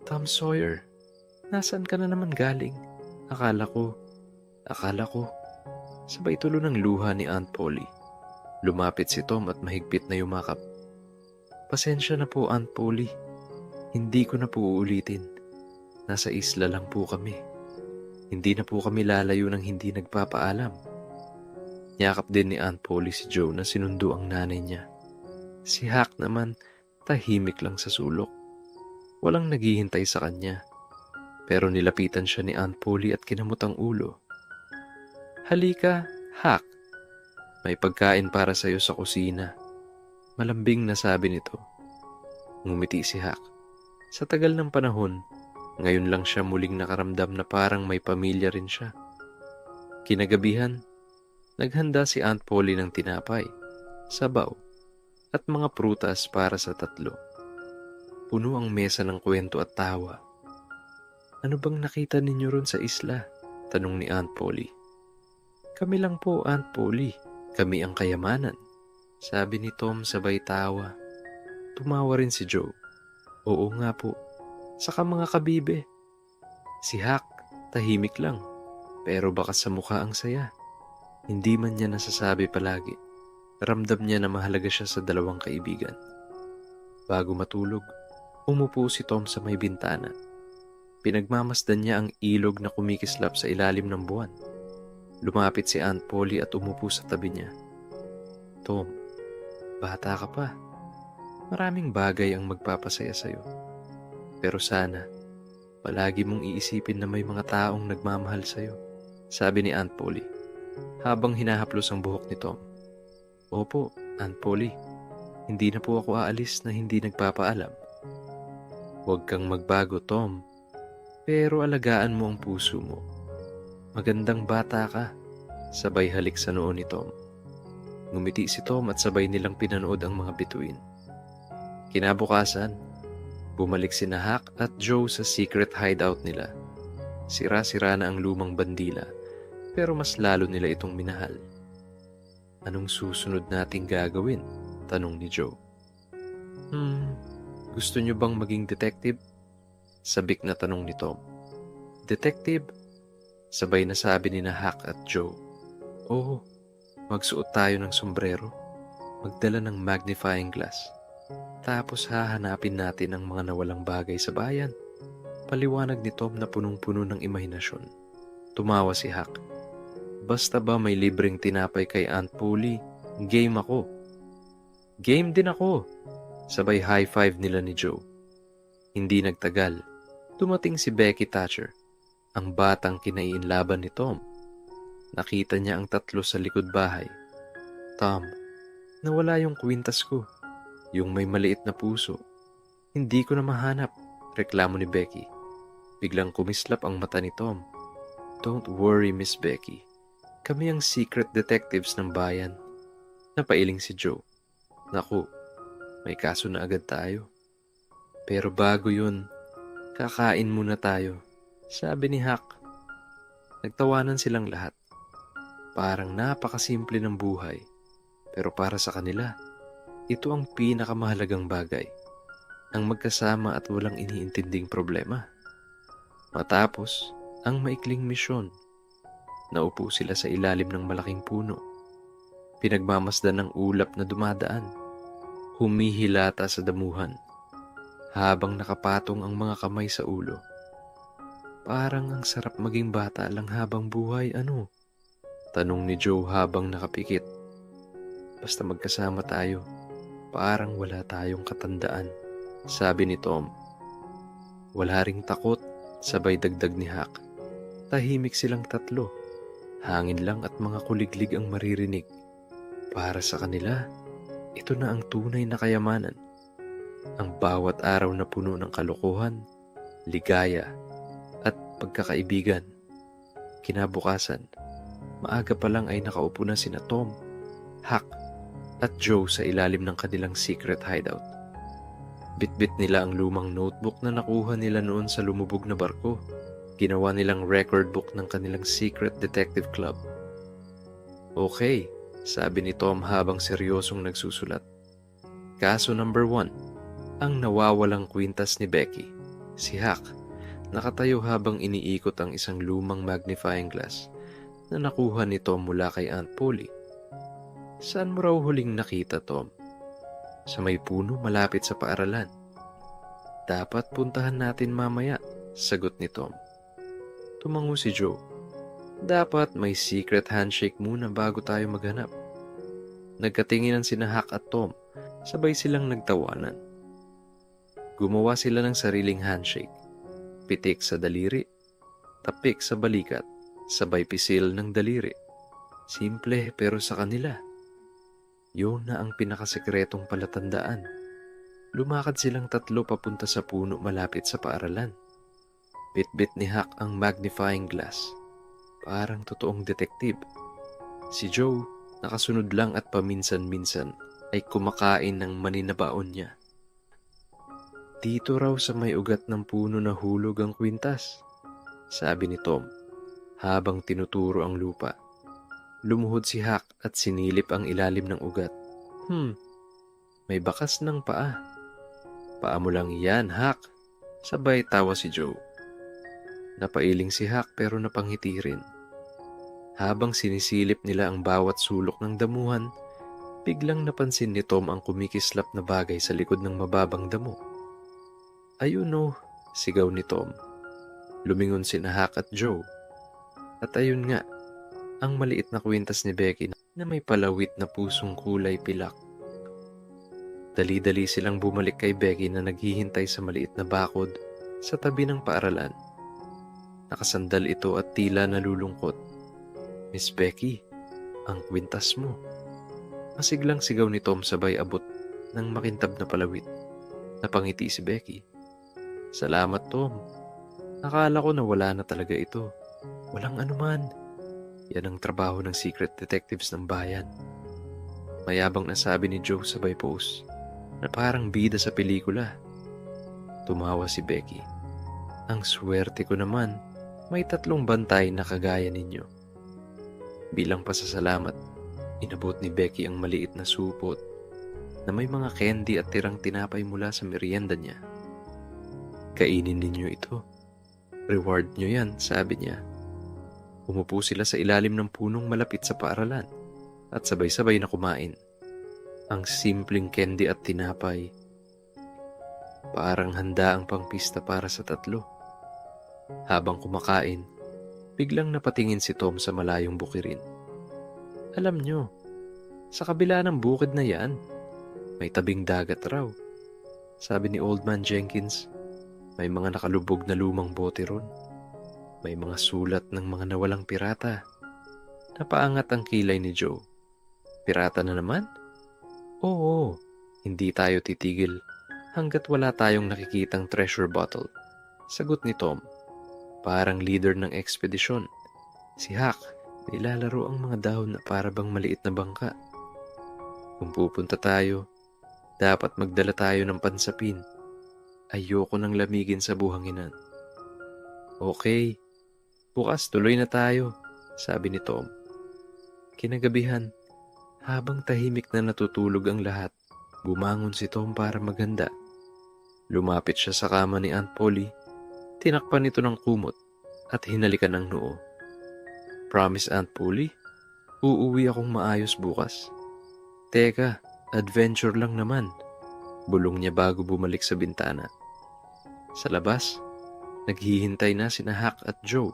[SPEAKER 1] "Tom Sawyer, nasaan ka na naman galing? Akala ko. Sabay tulo ng luha ni Aunt Polly. Lumapit si Tom at mahigpit na yumakap. "Pasensya na po, Aunt Polly. Hindi ko na po uulitin. Nasa isla lang po kami. Hindi na po kami lalayo ng hindi nagpapaalam." Yakap din ni Aunt Polly si Joe na sinundo ang nanay niya. Si Huck naman, tahimik lang sa sulok. Walang naghihintay sa kanya. Pero nilapitan siya ni Aunt Polly at kinamot ang ulo. "Halika, Hak, may pagkain para sa'yo sa kusina. Malambing na sabi nito. Ngumiti si Hak. Sa tagal ng panahon, ngayon lang siya muling nakaramdam na parang may pamilya rin siya. Kinagabihan, naghanda si Aunt Polly ng tinapay, sabaw, at mga prutas para sa tatlo. Puno ang mesa ng kwento at tawa. Ano bang nakita ninyo ron sa isla? Tanong ni Aunt Polly. Kami lang po, Aunt Polly. Kami ang kayamanan. Sabi ni Tom sabay tawa. Tumawa rin si Joe. Oo nga po. Saka mga kabibe. Si Hak, tahimik lang. Pero baka sa mukha ang saya. Hindi man niya nasasabi palagi. Ramdam niya na mahalaga siya sa dalawang kaibigan. Bago matulog, umupo si Tom sa may bintana. Pinagmamasdan niya ang ilog na kumikislap sa ilalim ng buwan. Lumapit si Aunt Polly at umupo sa tabi niya. Tom, bata ka pa. Maraming bagay ang magpapasaya sa'yo. Pero sana, palagi mong iisipin na may mga taong nagmamahal sa'yo, sabi ni Aunt Polly, habang hinahaplos ang buhok ni Tom. Opo, Aunt Polly, hindi na po ako aalis na hindi nagpapaalam. Huwag kang magbago, Tom, pero alagaan mo ang puso mo. Magandang bata ka, sabay halik sa noo ni Tom. Ngumiti si Tom at sabay nilang pinanood ang mga bituin. Kinabukasan, bumalik sina Hak at Joe sa secret hideout nila. Sira-sira na ang lumang bandila, pero mas lalo nila itong minahal. Anong susunod nating gagawin? Tanong ni Joe. Gusto niyo bang maging detective? Sabik na tanong ni Tom. Detective? Sabay na sabi ni Hak at Joe. Oo, magsuot tayo ng sombrero, magdala ng magnifying glass. Tapos hahanapin natin ang mga nawalang bagay sa bayan. Paliwanag ni Tom na punong-puno ng imahinasyon. Tumawa si Hak. Basta ba may libreng tinapay kay Aunt Polly, game ako. Game din ako. Sabay high five nila ni Joe. Hindi nagtagal, dumating si Becky Thatcher, ang batang kinaiinlaban ni Tom. Nakita niya ang tatlo sa likod bahay. Tom, nawala yung kwintas ko. Yung may maliit na puso. Hindi ko na mahanap, reklamo ni Becky. Biglang kumislap ang mata ni Tom. Don't worry, Miss Becky. Kami ang secret detectives ng bayan. Napailing si Joe. Naku, may kaso na agad tayo. Pero bago yun, kakain muna tayo, sabi ni Hak. Nagtawanan silang lahat. Parang napakasimple ng buhay. Pero para sa kanila, ito ang pinakamahalagang bagay, ang magkasama at walang iniintinding problema. Matapos ang maikling misyon, naupo sila sa ilalim ng malaking puno. Pinagmamasdan ng ulap na dumadaan, humihilata sa damuhan, habang nakapatong ang mga kamay sa ulo. Parang ang sarap maging bata lang habang buhay, ano? Tanong ni Joe habang nakapikit. Basta magkasama tayo. Parang wala tayong katandaan, sabi ni Tom. Wala ring takot, sabay dagdag ni Hak. Tahimik silang tatlo. Hangin lang at mga kuliglig ang maririnig. Para sa kanila, ito na ang tunay na kayamanan. Ang bawat araw na puno ng kalokohan, ligaya, at pagkakaibigan. Kinabukasan, maaga pa lang ay nakaupo na sina Tom, Hak, at Joe sa ilalim ng kanilang secret hideout. Bitbit nila ang lumang notebook na nakuha nila noon sa lumubog na barko. Ginawa nilang record book ng kanilang secret detective club. Okay, sabi ni Tom habang seryosong nagsusulat. Kaso number 1, ang nawawalang kwintas ni Becky. Si Hak, nakatayo habang iniikot ang isang lumang magnifying glass na nakuha ni Tom mula kay Aunt Polly. Saan mo raw huling nakita, Tom? Sa may puno malapit sa paaralan. Dapat puntahan natin mamaya, sagot ni Tom. Tumango si Joe. Dapat may secret handshake muna bago tayo maghanap. Nagkatinginan sina Hak at Tom, sabay silang nagtawanan. Gumawa sila ng sariling handshake. Pitik sa daliri, tapik sa balikat, sabay pisil ng daliri. Simple pero sa kanila, yun na ang pinakasekretong palatandaan. Lumakad silang tatlo papunta sa puno malapit sa paaralan. Bitbit ni Huck ang magnifying glass. Parang totoong detektive. Si Joe, nakasunod lang at paminsan-minsan ay kumakain ng maninabaon niya. Dito raw sa may ugat ng puno na hulog ang kwintas, sabi ni Tom, habang tinuturo ang lupa. Lumuhod si Huck at sinilip ang ilalim ng ugat. May bakas ng paa. Paa mo lang yan, Huck. Sabay tawa si Joe. Napailing si Huck pero napanghiti rin. Habang sinisilip nila ang bawat sulok ng damuhan, biglang napansin ni Tom ang kumikislap na bagay sa likod ng mababang damo. Ayun o, sigaw ni Tom. Lumingon sina Huck at Joe. At ayun nga, ang maliit na kwintas ni Becky na may palawit na pusong kulay pilak. Dali-dali silang bumalik kay Becky na naghihintay sa maliit na bakod sa tabi ng paaralan. Nakasandal ito at tila nalulungkot. Miss Becky, ang kwintas mo. Masiglang sigaw ni Tom sabay abot ng makintab na palawit. Napangiti si Becky. Salamat, Tom. Akala ko na wala na talaga ito. Walang anuman. Yan ang trabaho ng secret detectives ng bayan. Mayabang na sabi ni Joe sabay pose na parang bida sa pelikula. Tumawa si Becky. Ang swerte ko naman, may 3 bantay na kagaya ninyo. Bilang pasasalamat, inabot ni Becky ang maliit na supot na may mga candy at tirang tinapay mula sa merienda niya. Kainin ninyo ito. Reward nyo yan, sabi niya. Umupo sila sa ilalim ng punong malapit sa paaralan at sabay-sabay na kumain. Ang simpleng candy at tinapay. Parang handa ang pangpista para sa 3. Habang kumakain, biglang napatingin si Tom sa malayong bukirin. Alam nyo, sa kabila ng bukid na yan, may tabing dagat raw. Sabi ni Old Man Jenkins, may mga nakalubog na lumang bote ron. May mga sulat ng mga nawalang pirata. Napaangat ang kilay ni Joe. Pirata na naman? Oo, hindi tayo titigil hanggat wala tayong nakikitang treasure bottle. Sagot ni Tom. Parang leader ng ekspedisyon. Si Huck, nilalaro ang mga dahon na para bang maliit na bangka. Kung pupunta tayo, dapat magdala tayo ng pansapin. Ayoko nang lamigin sa buhanginan. Okay, bukas tuloy na tayo, sabi ni Tom. Kinagabihan, habang tahimik na natutulog ang lahat, bumangon si Tom para maghanda. Lumapit siya sa kama ni Aunt Polly, tinakpan ito ng kumot at hinalikan ng noo. Promise, Aunt Polly, uuwi akong maayos bukas. Teka, adventure lang naman, bulong niya bago bumalik sa bintana. Sa labas, naghihintay na sina Huck at Joe.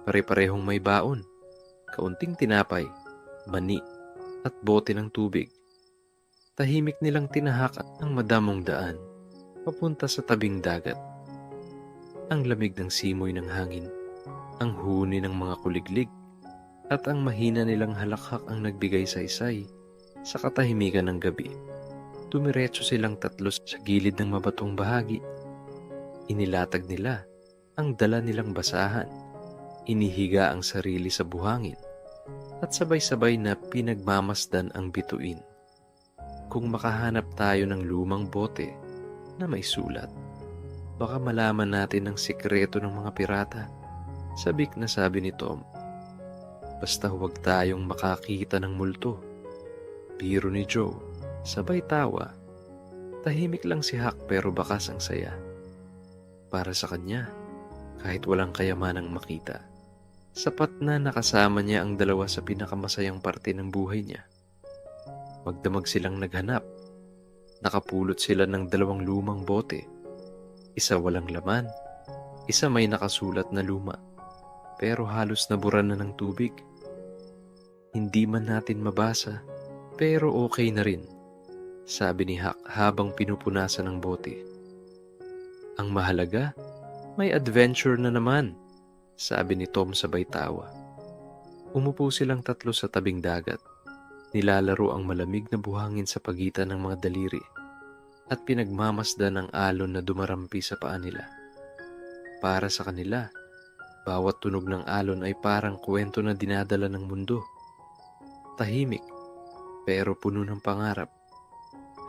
[SPEAKER 1] Pare-parehong may baon, kaunting tinapay, mani, at bote ng tubig. Tahimik nilang tinahak ang madamong daan, papunta sa tabing dagat. Ang lamig ng simoy ng hangin, ang huni ng mga kuliglig, at ang mahina nilang halakhak ang nagbigay saysay sa katahimikan ng gabi. Tumiretso silang 3 sa gilid ng mabatong bahagi. Inilatag nila ang dala nilang basahan. Inihiga ang sarili sa buhangin at sabay-sabay na pinagmamasdan ang bituin. Kung makahanap tayo ng lumang bote na may sulat, baka malaman natin ang sikreto ng mga pirata, sabik na sabi ni Tom. Basta huwag tayong makakita ng multo. Biro ni Joe, sabay tawa. Tahimik lang si Huck pero bakas ang saya. Para sa kanya, kahit walang kayamanang makita, sapat na nakasama niya ang dalawa sa pinakamasayang parte ng buhay niya. Magdamag silang naghanap. Nakapulot sila ng 2 lumang bote. Isa walang laman, isa may nakasulat na luma, pero halos nabura na ng tubig. Hindi man natin mabasa, pero okay na rin, sabi ni Huck habang pinupunasan ng bote. Ang mahalaga, may adventure na naman, sabi ni Tom sabay tawa. Umupo silang tatlo sa tabing dagat. Nilalaro ang malamig na buhangin sa pagitan ng mga daliri at pinagmamasdan ang alon na dumarampi sa paa nila. Para sa kanila, bawat tunog ng alon ay parang kwento na dinadala ng mundo. Tahimik, pero puno ng pangarap.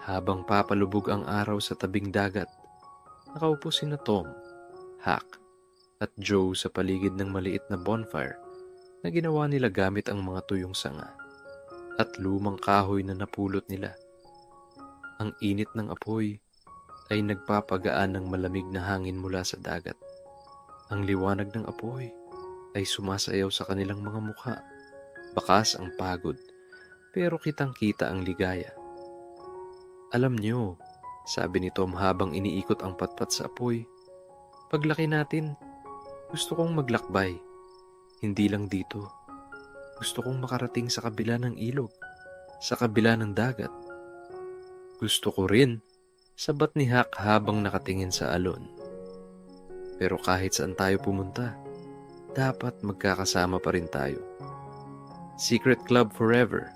[SPEAKER 1] Habang papalubog ang araw sa tabing dagat, nakaupo sina Tom, Huck, at Joe sa paligid ng maliit na bonfire na ginawa nila gamit ang mga tuyong sanga at lumang kahoy na napulot nila. Ang init ng apoy ay nagpapagaan ng malamig na hangin mula sa dagat. Ang liwanag ng apoy ay sumasayaw sa kanilang mga mukha. Bakas ang pagod, pero kitang-kita ang ligaya. Alam niyo, sabi ni Tom habang iniikot ang patpat sa apoy, paglaki natin, gusto kong maglakbay. Hindi lang dito. Gusto kong makarating sa kabila ng ilog, sa kabila ng dagat. Gusto ko rin, sabat ni Huck habang nakatingin sa alon. Pero kahit saan tayo pumunta, dapat magkakasama pa rin tayo. Secret Club forever,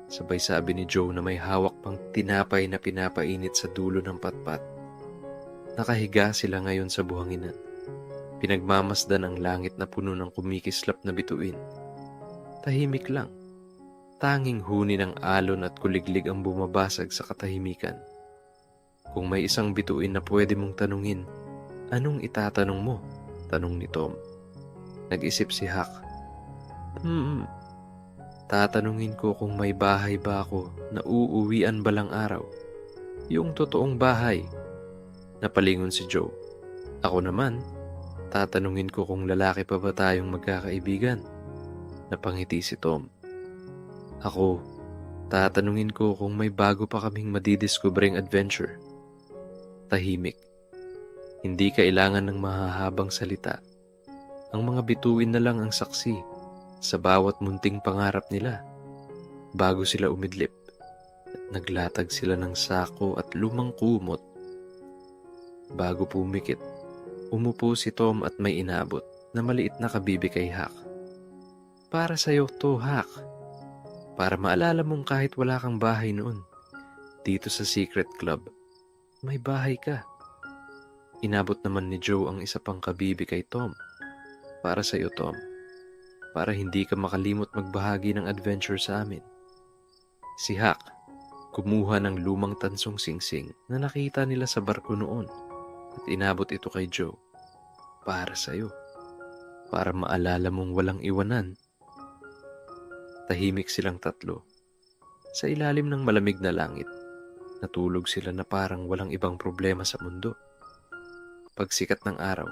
[SPEAKER 1] sabay sabi ni Joe na may hawak pang tinapay na pinapainit sa dulo ng patpat. Nakahiga sila ngayon sa buhanginan. Pinagmamasdan ang langit na puno ng kumikislap na bituin. Tahimik lang. Tanging huni ng alon at kuliglig ang bumabasag sa katahimikan. Kung may isang bituin na pwede mong tanungin, anong itatanong mo? Tanong ni Tom. Nag-isip si Huck. Tatanungin ko kung may bahay ba ako na uuwian balang araw. Yung totoong bahay. Napalingon si Joe. Ako naman, tatanungin ko kung lalaki pa ba tayong magkakaibigan. Napangiti si Tom. Ako, tatanungin ko kung may bago pa kaming madidiskubreng adventure. Tahimik. Hindi kailangan ng mahahabang salita. Ang mga bituin na lang ang saksi sa bawat munting pangarap nila. Bago sila umidlip, naglatag sila ng sako at lumang kumot. Bago pumikit, umupo si Tom at may inabot na maliit na kabibi kay Huck. Para sa'yo to, Huck. Para maalala mong kahit wala kang bahay noon, dito sa Secret Club, may bahay ka. Inabot naman ni Joe ang isa pang kabibi kay Tom. Para sa iyo, Tom. Para hindi ka makalimot magbahagi ng adventure sa amin. Si Huck, kumuha ng lumang tansong singsing na nakita nila sa barko noon at inabot ito kay Joe. Para sa iyo. Para maalala mong walang iwanan. Tahimik silang tatlo. Sa ilalim ng malamig na langit, natulog sila na parang walang ibang problema sa mundo. Pagsikat ng araw,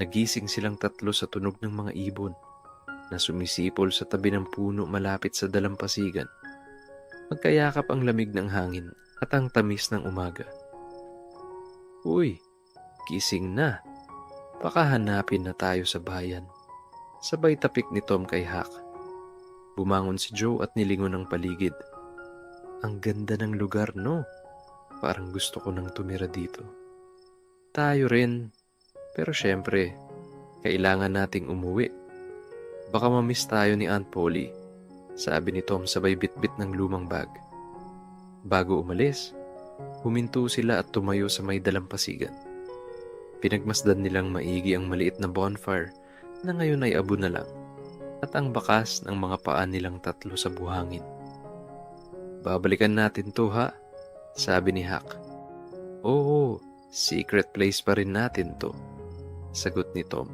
[SPEAKER 1] nagising silang tatlo sa tunog ng mga ibon na sumisipol sa tabi ng puno malapit sa dalampasigan. Magkayakap ang lamig ng hangin at ang tamis ng umaga. Uy, gising na. Baka hanapin na tayo sa bayan. Sabay tapik ni Tom kay Huck. Bumangon si Joe at nilingon ang paligid. Ang ganda ng lugar, no? Parang gusto ko nang tumira dito. Tayo rin. Pero syempre, kailangan nating umuwi. Baka mamiss tayo ni Aunt Polly, sabi ni Tom sabay bitbit ng lumang bag. Bago umalis, huminto sila at tumayo sa may dalampasigan. Pinagmasdan nilang maigi ang maliit na bonfire na ngayon ay abo na lang at ang bakas ng mga paa nilang tatlo sa buhangin. Babalikan natin to, ha? Sabi ni Huck. Oo, secret place pa rin natin to, sagot ni Tom.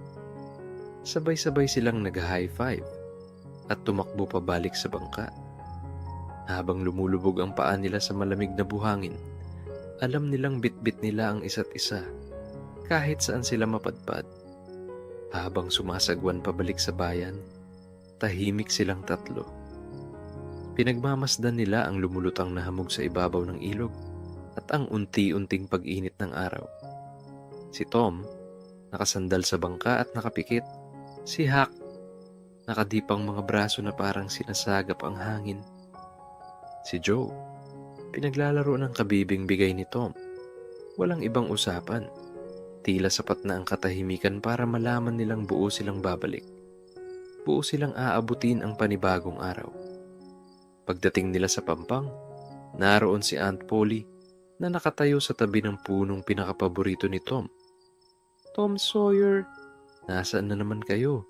[SPEAKER 1] Sabay-sabay silang nag-high five at tumakbo pabalik sa bangka. Habang lumulubog ang paa nila sa malamig na buhangin, alam nilang bitbit nila ang isa't isa kahit saan sila mapadpad. Habang sumasagwan pabalik sa bayan, tahimik silang tatlo. Pinagmamasdan nila ang lumulutang na hamog sa ibabaw ng ilog at ang unti-unting pag-init ng araw. Si Tom, nakasandal sa bangka at nakapikit. Si Huck, nakadipang mga braso na parang sinasagap ang hangin. Si Joe, pinaglalaro ng kabibing bigay ni Tom. Walang ibang usapan. Tila sapat na ang katahimikan para malaman nilang buo silang babalik. buo silang aabutin ang panibagong araw. Pagdating nila sa pampang, naroon si Aunt Polly na nakatayo sa tabi ng punong pinakapaborito ni Tom. "Tom Sawyer, nasaan na naman kayo?"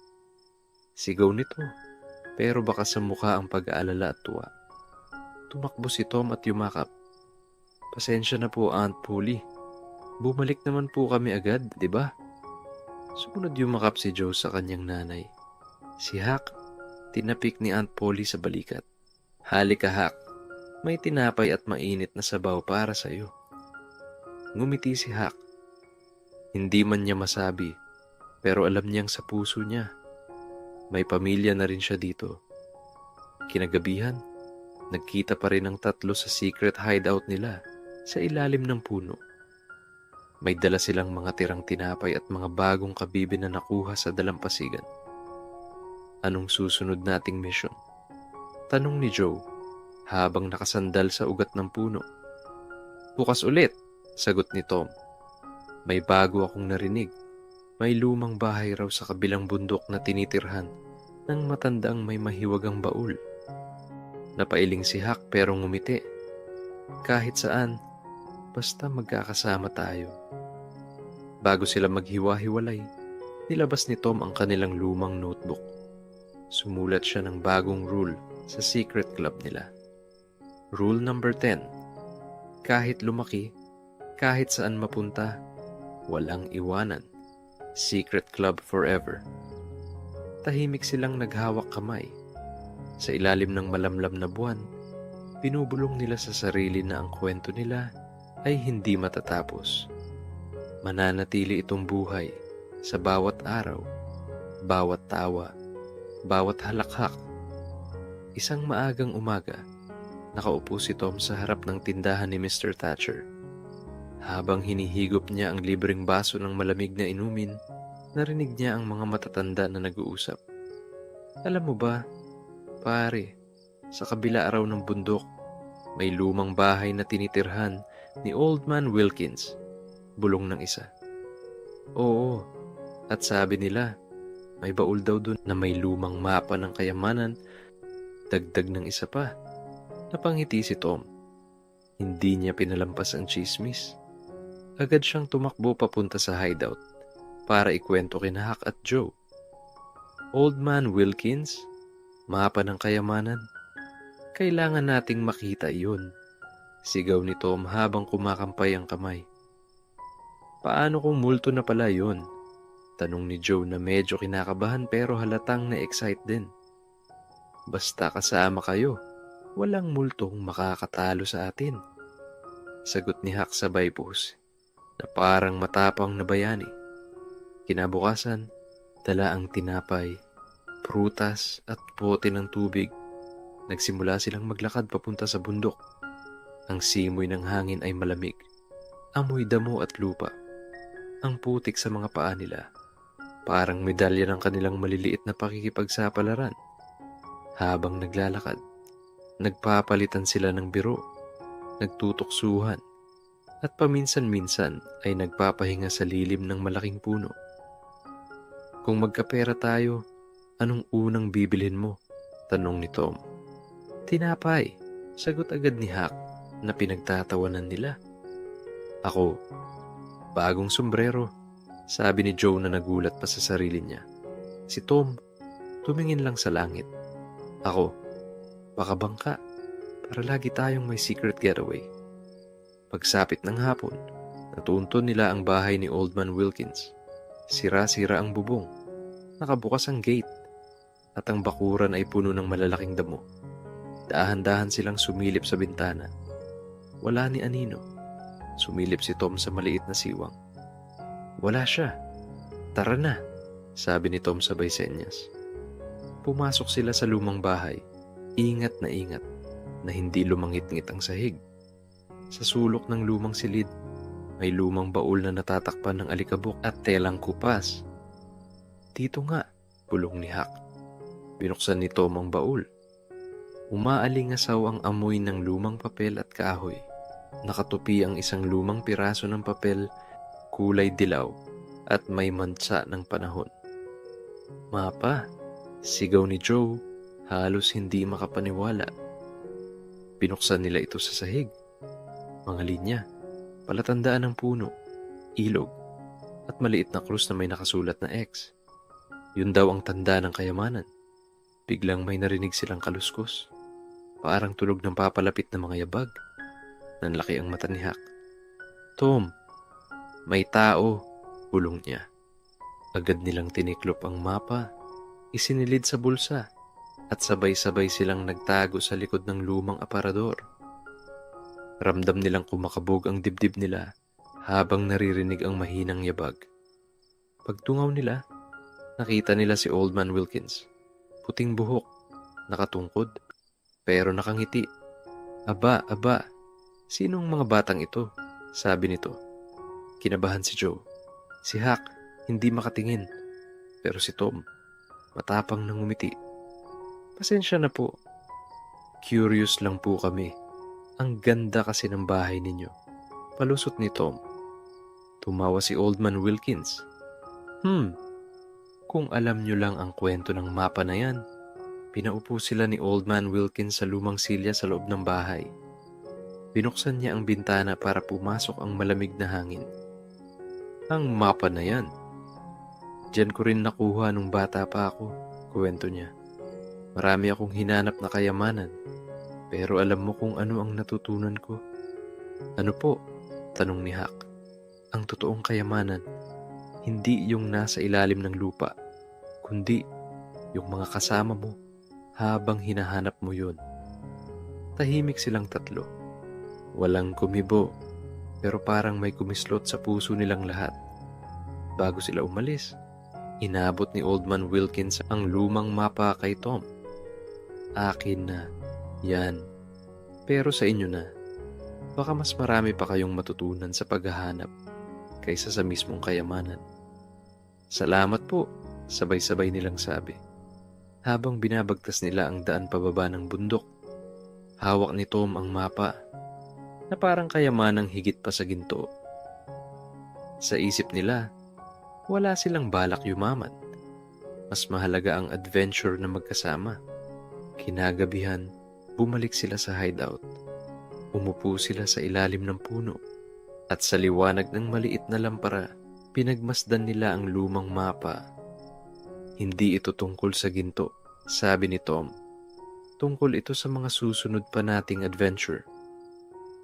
[SPEAKER 1] Sigaw nito, pero baka sa mukha ang pag-aalala at tuwa. Tumakbo si Tom at yumakap. "Pasensya na po, Aunt Polly. Bumalik naman po kami agad, di ba?" Sumunod yumakap si Joe sa kanyang nanay. Si Huck, tinapik ni Aunt Polly sa balikat. "Halika, Huck. May tinapay at mainit na sabaw para sa iyo." Ngumiti si Huck. Hindi man niya masabi, pero alam niyang sa puso niya. May pamilya na rin siya dito. Kinagabihan, nagkita pa rin ang tatlo sa secret hideout nila sa ilalim ng puno. May dala silang mga tirang tinapay at mga bagong kabibi na nakuha sa dalampasigan. "Anong susunod nating mission?" tanong ni Joe habang nakasandal sa ugat ng puno. "Bukas ulit," sagot ni Tom. "May bago akong narinig. May lumang bahay raw sa kabilang bundok na tinitirhan ng matandang may mahiwagang baul." Napailing si Huck pero ngumiti. "Kahit saan, basta magkakasama tayo." Bago sila maghiwa-hiwalay, nilabas ni Tom ang kanilang lumang notebook. Sumulat siya ng bagong rule sa secret club nila. Rule number 10. Kahit lumaki, kahit saan mapunta, walang iwanan. Secret club forever. Tahimik silang naghawak kamay. Sa ilalim ng malamlam na buwan, binubulong nila sa sarili na ang kwento nila ay hindi matatapos. Mananatili itong buhay sa bawat araw, bawat tawa, bawat halakhak. Isang maagang umaga, nakaupo si Tom sa harap ng tindahan ni Mr. Thatcher. Habang hinihigop niya ang libreng baso ng malamig na inumin, narinig niya ang mga matatanda na nag-uusap. "Alam mo ba, pare, sa kabila araw ng bundok, may lumang bahay na tinitirhan ni Old Man Wilkins," bulong ng isa. "Oo, at sabi nila, may baul daw dun na may lumang mapa ng kayamanan," dagdag ng isa pa. Napangiti si Tom. Hindi niya pinalampas ang chismis. Agad siyang tumakbo papunta sa hideout para ikwento kina Huck at Joe. "Old Man Wilkins, mapa ng kayamanan. Kailangan nating makita iyon," sigaw ni Tom habang kumakampay ang kamay. "Paano kung multo na pala yun?" tanong ni Joe na medyo kinakabahan pero halatang na-excite din. "Basta kasama kayo, walang multong makakatalo sa atin," sagot ni Huck sabay pose, na parang matapang na bayani. Kinabukasan, dala ang tinapay, prutas at bote ng tubig. Nagsimula silang maglakad papunta sa bundok. Ang simoy ng hangin ay malamig, amoy damo at lupa. Ang putik sa mga paa nila, parang medalya ng kanilang maliliit na pakikipagsapalaran. Habang naglalakad, nagpapalitan sila ng biro, nagtutuksuhan, at paminsan-minsan ay nagpapahinga sa lilim ng malaking puno. "Kung magkapera tayo, anong unang bibilhin mo?" tanong ni Tom. "Tinapay," sagot agad ni Huck na pinagtatawanan nila. "Ako, bagong sombrero," sabi ni Joe na nagulat pa sa sarili niya. Si Tom, tumingin lang sa langit. "Ako, baka bangka, para lagi tayong may secret getaway." Pagsapit ng hapon, natuntun nila ang bahay ni Old Man Wilkins. Sira-sira ang bubong, nakabukas ang gate, at ang bakuran ay puno ng malalaking damo. Dahan-dahan silang sumilip sa bintana. Wala ni anino. Sumilip si Tom sa maliit na siwang. "Wala siya. Tara na," sabi ni Tom sabay senyas. Pumasok sila sa lumang bahay, ingat na hindi lumangit-ngit ang sahig. Sa sulok ng lumang silid, may lumang baul na natatakpan ng alikabok at telang kupas. "Dito nga," bulong ni Huck. Binuksan ni Tom ang baul. Umaalingasaw ang amoy ng lumang papel at kahoy. Nakatupi ang isang lumang piraso ng papel, kulay dilaw at may mantsa ng panahon. "Mapa, Sigaw ni Joe, halos hindi makapaniwala. Binuksan nila ito sa sahig. Mga linya, palatandaan ng puno, ilog, at maliit na krus na may nakasulat na X. Yun daw ang tanda ng kayamanan. Biglang may narinig silang kaluskos. Parang tulog ng papalapit na mga yabag. Nanlaki ang mata ni Huck. "Tom, may tao," bulong niya. Agad nilang tiniklop ang mapa, isinilid sa bulsa, at sabay-sabay silang nagtago sa likod ng lumang aparador. Ramdam nilang kumakabog ang dibdib nila habang naririnig ang mahinang yabag. Pagtungaw nila, nakita nila si Old Man Wilkins. Puting buhok, nakatungkod, pero nakangiti. Aba, sinong mga batang ito?" sabi nito. Kinabahan si Joe. Si Huck, hindi makatingin. Pero si Tom, matapang nang ngumiti. "Pasensya na po. Curious lang po kami. Ang ganda kasi ng bahay ninyo," palusot ni Tom. Tumawa si Old Man Wilkins. Kung alam nyo lang ang kwento ng mapa na yan." Pinaupo sila ni Old Man Wilkins sa lumang silya sa loob ng bahay. Binuksan niya ang bintana para pumasok ang malamig na hangin. "Ang mapa na yan, diyan ko rin nakuha nung bata pa ako," kwento niya. "Marami akong hinanap na kayamanan, pero alam mo kung ano ang natutunan ko?" "Ano po?" tanong ni Huck. "Ang totoong kayamanan, hindi yung nasa ilalim ng lupa, kundi yung mga kasama mo habang hinahanap mo yun." Tahimik silang tatlo. Walang kumibo, pero parang may kumislot sa puso nilang lahat. Bago sila umalis, inabot ni Old Man Wilkins ang lumang mapa kay Tom. "Akin na, yan. Pero sa inyo na. Baka mas marami pa kayong matutunan sa paghahanap kaysa sa mismong kayamanan." "Salamat po," sabay-sabay nilang sabi. Habang binabagtas nila ang daan pababa ng bundok, hawak ni Tom ang mapa na parang kayamanang higit pa sa ginto. Sa isip nila, wala silang balak yumaman. Mas mahalaga ang adventure na magkasama. Kinagabihan, bumalik sila sa hideout. Umupo sila sa ilalim ng puno at sa liwanag ng maliit na lampara, pinagmasdan nila ang lumang mapa. "Hindi ito tungkol sa ginto," sabi ni Tom. "Tungkol ito sa mga susunod pa nating adventure."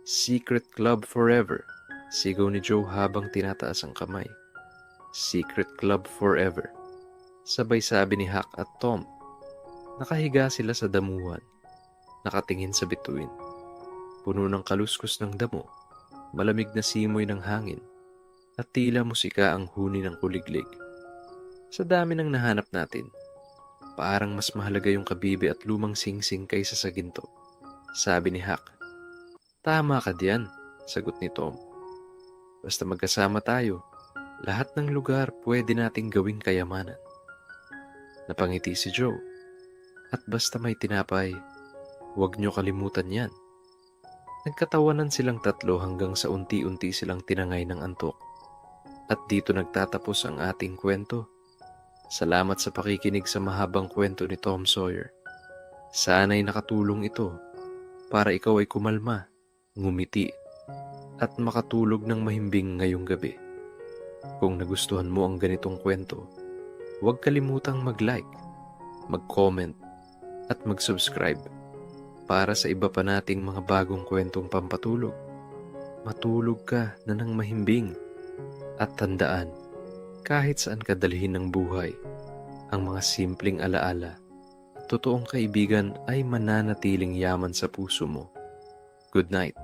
[SPEAKER 1] "Secret Club forever," sigaw ni Joe habang tinataas ang kamay. "Secret Club forever," sabay sabi ni Huck at Tom. Nakahiga sila sa damuhan, nakatingin sa bituin. Puno ng kaluskos ng damo, malamig na simoy ng hangin, at tila musika ang huni ng kuliglig. "Sa dami ng nahanap natin, parang mas mahalaga yung kabibe at lumang singsing kaysa sa ginto," sabi ni Huck. "Tama ka diyan," sagot ni Tom. "Basta magkasama tayo, lahat ng lugar pwede nating gawing kayamanan." Napangiti si Joe. "At basta may tinapay, huwag nyo kalimutan yan." Nagkatawanan silang tatlo hanggang sa unti-unti silang tinangay ng antok. At dito nagtatapos ang ating kwento. Salamat sa pakikinig sa mahabang kwento ni Tom Sawyer. Sana'y nakatulong ito para ikaw ay kumalma, ngumiti, at makatulog ng mahimbing ngayong gabi. Kung nagustuhan mo ang ganitong kwento, huwag kalimutang mag-like, mag-comment, at mag-subscribe para sa iba pa nating mga bagong kwentong pampatulog. Matulog ka na ng mahimbing at tandaan, kahit saan ka dalhin ng buhay, ang mga simpleng alaala at totoong kaibigan ay mananatiling yaman sa puso mo. Good night.